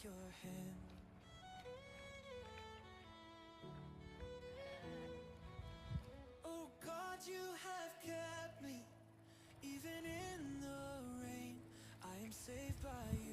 your hand. Oh God, you have kept me, even in the rain. I am saved by